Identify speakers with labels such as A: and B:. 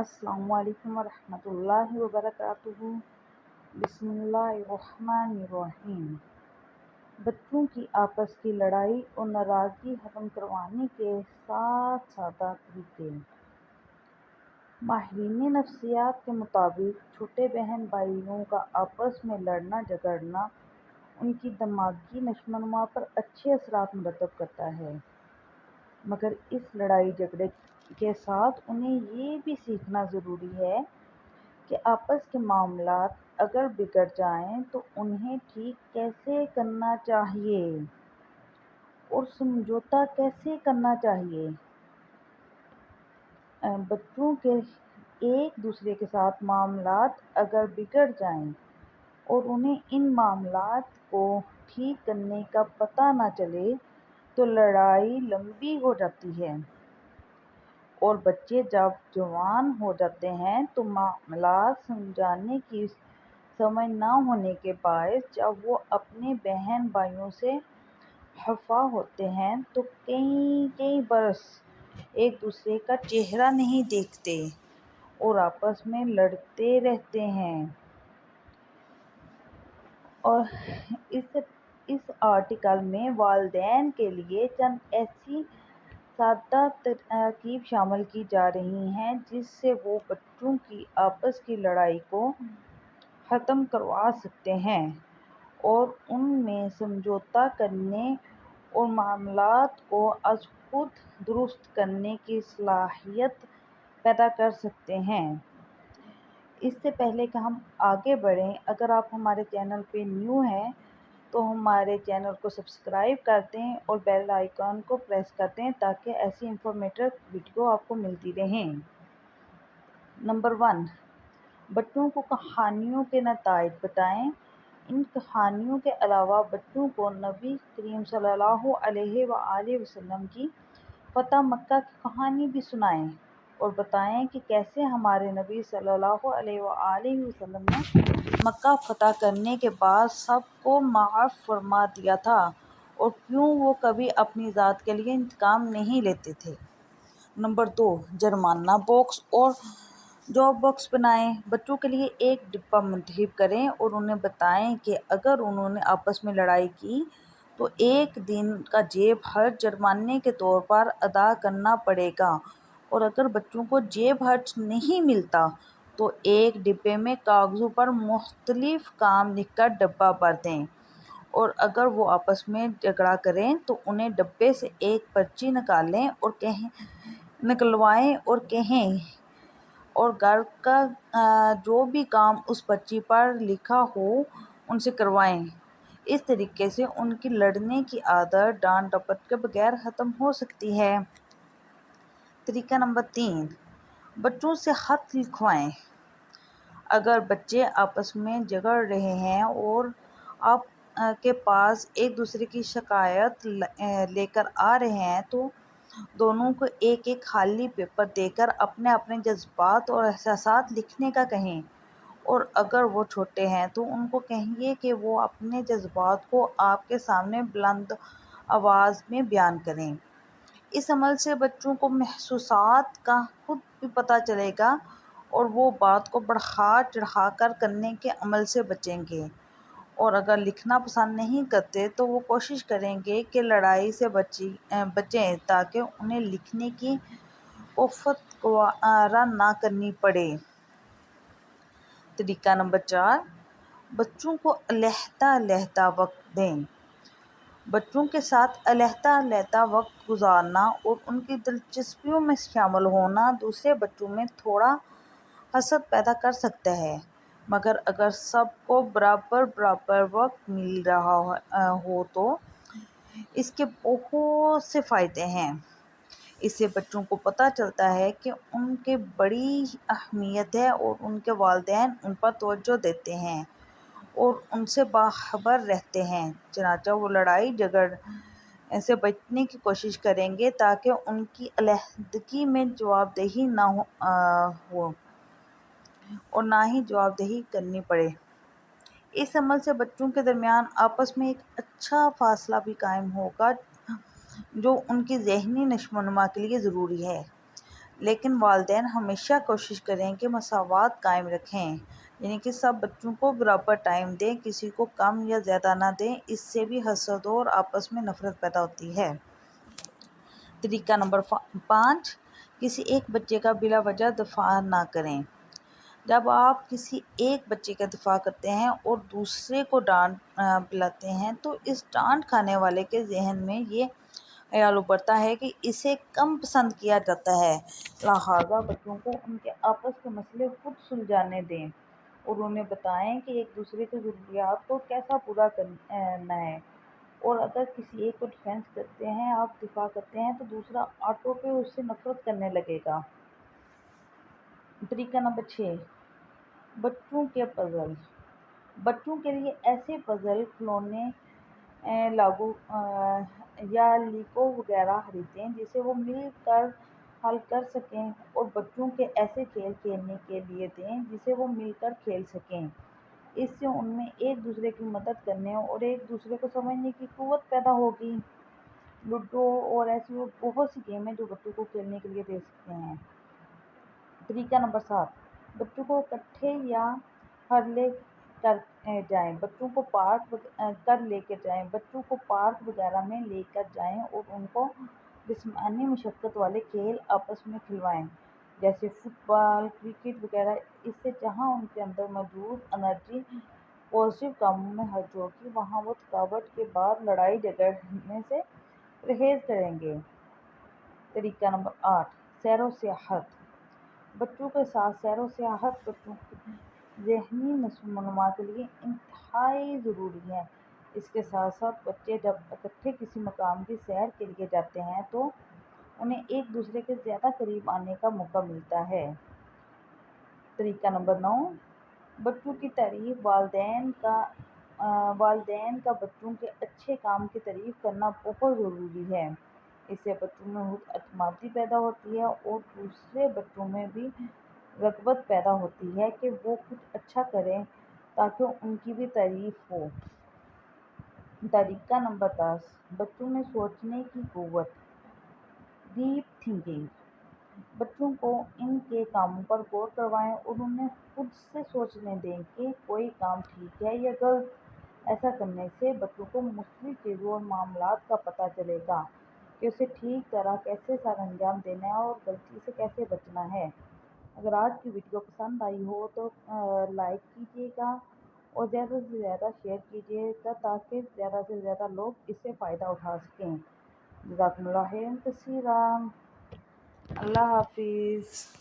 A: السلام علیکم ورحمۃ اللہ وبرکاتہ۔ بسم اللہ الرحمن الرحیم۔ بچوں کی آپس کی لڑائی اور ناراضگی ختم کروانے کے 7 سادہ طریقے۔ ماہرین نفسیات کے مطابق چھوٹے بہن بھائیوں کا آپس میں لڑنا جھگڑنا ان کی دماغی نشو و نما پر اچھے اثرات مرتب کرتا ہے، مگر اس لڑائی جھگڑے کے ساتھ انہیں یہ بھی سیکھنا ضروری ہے کہ آپس کے معاملات اگر بگڑ جائیں تو انہیں ٹھیک کیسے کرنا چاہیے اور سمجھوتا کیسے کرنا چاہیے۔ بچوں کے ایک دوسرے کے ساتھ معاملات اگر بگڑ جائیں اور انہیں ان معاملات کو ٹھیک کرنے کا پتہ نہ چلے تو لڑائی لمبی ہو جاتی ہے، اور بچے جب جوان ہو جاتے ہیں تو معاملات سمجھانے کی سمجھ نہ ہونے کے باعث جب وہ اپنے بہن بھائیوں سے خفا ہوتے ہیں تو کئی برس ایک دوسرے کا چہرہ نہیں دیکھتے اور آپس میں لڑتے رہتے ہیں۔ اور اس آرٹیکل میں والدین کے لیے چند ایسی سادہ ترکیب شامل کی جا رہی ہیں جس سے وہ بچوں کی آپس کی لڑائی کو ختم کروا سکتے ہیں اور ان میں سمجھوتا کرنے اور معاملات کو از خود درست کرنے کی صلاحیت پیدا کر سکتے ہیں۔ اس سے پہلے کہ ہم آگے بڑھیں، اگر آپ ہمارے چینل پہ نیو ہیں تو ہمارے چینل کو سبسکرائب کر دیں اور بیل آئیکن کو پریس کر دیں تاکہ ایسی انفارمیٹیو ویڈیو آپ کو ملتی رہیں۔ نمبر 1، بچوں کو کہانیوں کے نتائج بتائیں۔ ان کہانیوں کے علاوہ بچوں کو نبی کریم صلی اللہ علیہ وآلہ وسلم کی فتح مکہ کی کہانی بھی سنائیں اور بتائیں کہ کیسے ہمارے نبی صلی اللہ علیہ وآلہ وسلم نے مکہ فتح کرنے کے بعد سب کو معاف فرما دیا تھا اور کیوں وہ کبھی اپنی ذات کے لیے انتقام نہیں لیتے تھے۔ نمبر 2، جرمانہ باکس اور جواب باکس بنائیں۔ بچوں کے لیے ایک ڈبہ منتخب کریں اور انہیں بتائیں کہ اگر انہوں نے آپس میں لڑائی کی تو ایک دن کا جیب خرچ جرمانے کے طور پر ادا کرنا پڑے گا، اور اگر بچوں کو جیب خرچ نہیں ملتا تو ایک ڈبے میں کاغذوں پر مختلف کام لکھ کر ڈبہ بھر دیں، اور اگر وہ آپس میں جھگڑا کریں تو انہیں ڈبے سے ایک پرچی نکلوائیں اور کہیں اور گھر کا جو بھی کام اس پرچی پر لکھا ہو ان سے کروائیں۔ اس طریقے سے ان کی لڑنے کی عادت ڈانٹ ڈپٹ کے بغیر ختم ہو سکتی ہے۔ طریقہ نمبر 3، بچوں سے خط لکھوائیں۔ اگر بچے آپس میں جھگڑ رہے ہیں اور آپ کے پاس ایک دوسرے کی شکایت لے کر آ رہے ہیں تو دونوں کو ایک خالی پیپر دے کر اپنے اپنے جذبات اور احساسات لکھنے کا کہیں، اور اگر وہ چھوٹے ہیں تو ان کو کہیے کہ وہ اپنے جذبات کو آپ کے سامنے بلند آواز میں بیان کریں۔ اس عمل سے بچوں کو محسوسات کا خود بھی پتہ چلے گا اور وہ بات کو بڑھا چڑھا کر کرنے کے عمل سے بچیں گے، اور اگر لکھنا پسند نہیں کرتے تو وہ کوشش کریں گے کہ لڑائی سے بچیں تاکہ انہیں لکھنے کی کوفت گوارا نہ کرنی پڑے۔ طریقہ نمبر 4، بچوں کو علیحدہ وقت دیں۔ بچوں کے ساتھ علیحدہ وقت گزارنا اور ان کی دلچسپیوں میں شامل ہونا دوسرے بچوں میں تھوڑا حسد پیدا کر سکتا ہے، مگر اگر سب کو برابر وقت مل رہا ہو تو اس کے بہت سے فائدے ہیں۔ اس سے بچوں کو پتہ چلتا ہے کہ ان کی بڑی اہمیت ہے اور ان کے والدین ان پر توجہ دیتے ہیں اور ان سے باخبر رہتے ہیں، چنانچہ وہ لڑائی جھگڑ سے بچنے کی کوشش کریں گے تاکہ ان کی علیحدگی میں جواب دہی نہ ہو اور نہ ہی جواب دہی کرنی پڑے۔ اس عمل سے بچوں کے درمیان آپس میں ایک اچھا فاصلہ بھی قائم ہوگا جو ان کی ذہنی نشو و نما کے لیے ضروری ہے۔ لیکن والدین ہمیشہ کوشش کریں کہ مساوات قائم رکھیں، یعنی کہ سب بچوں کو برابر ٹائم دیں، کسی کو کم یا زیادہ نہ دیں، اس سے بھی حسد اور آپس میں نفرت پیدا ہوتی ہے۔ طریقہ نمبر 5، کسی ایک بچے کا بلا وجہ دفاع نہ کریں۔ جب آپ کسی ایک بچے کا دفاع کرتے ہیں اور دوسرے کو ڈانٹ پلاتے ہیں تو اس ڈانٹ کھانے والے کے ذہن میں یہ خیال ابھرتا ہے کہ اسے کم پسند کیا جاتا ہے، لہٰذا بچوں کو ان کے آپس کے مسئلے خود سلجھانے دیں اور انہیں بتائیں کہ ایک دوسرے کی ضروریات کو کیسا پورا کرنا ہے، اور اگر کسی ایک کو ڈیفینس کرتے ہیں، آپ دفاع کرتے ہیں، تو دوسرا آٹو پہ اس سے نفرت کرنے لگے گا۔ طریقہ نمبر 6، بچوں کے پزل۔ بچوں کے لیے ایسے پزل، کھلونے، لاگو یا لیگو وغیرہ خریدیں جسے وہ مل کر حل کر سکیں، اور بچوں کے ایسے کھیل کھیلنے کے لیے دیں جسے وہ مل کر کھیل سکیں۔ اس سے ان میں ایک دوسرے کی مدد کرنے اور ایک دوسرے کو سمجھنے کی قوت پیدا ہوگی۔ لوڈو اور ایسی اور بہت سی گیم ہیں جو بچوں کو کھیلنے کے لیے دے سکتے ہیں۔ طریقہ نمبر 7، بچوں کو اکٹھے یا گھر لے کر جائیں، بچوں کو پارک وغیرہ میں لے کر جائیں اور ان کو جسمانی مشقت والے کھیل آپس میں کھلوائیں، جیسے فٹ بال، کرکٹ وغیرہ۔ اس سے جہاں ان کے اندر موجود انرجی پازیٹیو کاموں میں خرچ ہوگی، وہاں وہ تھکاوٹ کے بعد لڑائی جھگڑنے سے پرہیز کریں گے۔ طریقہ نمبر 8، سیر و سیاحت۔ بچوں کے ساتھ سیر و سیاحت بچوں کی ذہنی نشو و نما کے لیے انتہائی ضروری ہے۔ اس کے ساتھ ساتھ بچے جب اکٹھے کسی مقام کی سیر کے لیے جاتے ہیں تو انہیں ایک دوسرے کے زیادہ قریب آنے کا موقع ملتا ہے۔ طریقہ نمبر 9، بچوں کی تعریف۔ والدین کا بچوں کے اچھے کام کی تعریف کرنا بہت ضروری ہے۔ اس سے بچوں میں خود اعتمادی پیدا ہوتی ہے اور دوسرے بچوں میں بھی رغبت پیدا ہوتی ہے کہ وہ کچھ اچھا کریں تاکہ ان کی بھی تعریف ہو۔ طریقہ نمبر 10، بچوں میں سوچنے کی قوت، ڈیپ تھنکنگ۔ بچوں کو ان کے کاموں پر غور کروائیں اور انہیں خود سے سوچنے دیں کہ کوئی کام ٹھیک ہے یا غلط۔ ایسا کرنے سے بچوں کو مختلف چیزوں اور معاملات کا پتہ چلے گا کہ اسے ٹھیک طرح کیسے سر انجام دینا ہے اور غلطی سے کیسے بچنا ہے۔ اگر آج کی ویڈیو پسند آئی ہو تو لائک کیجیے گا اور زیادہ سے زیادہ شیئر کیجیے گا تاکہ زیادہ سے زیادہ لوگ اس سے فائدہ اٹھا سکیں۔ جزاکم اللہ خیرا کثیرا۔ اللہ حافظ۔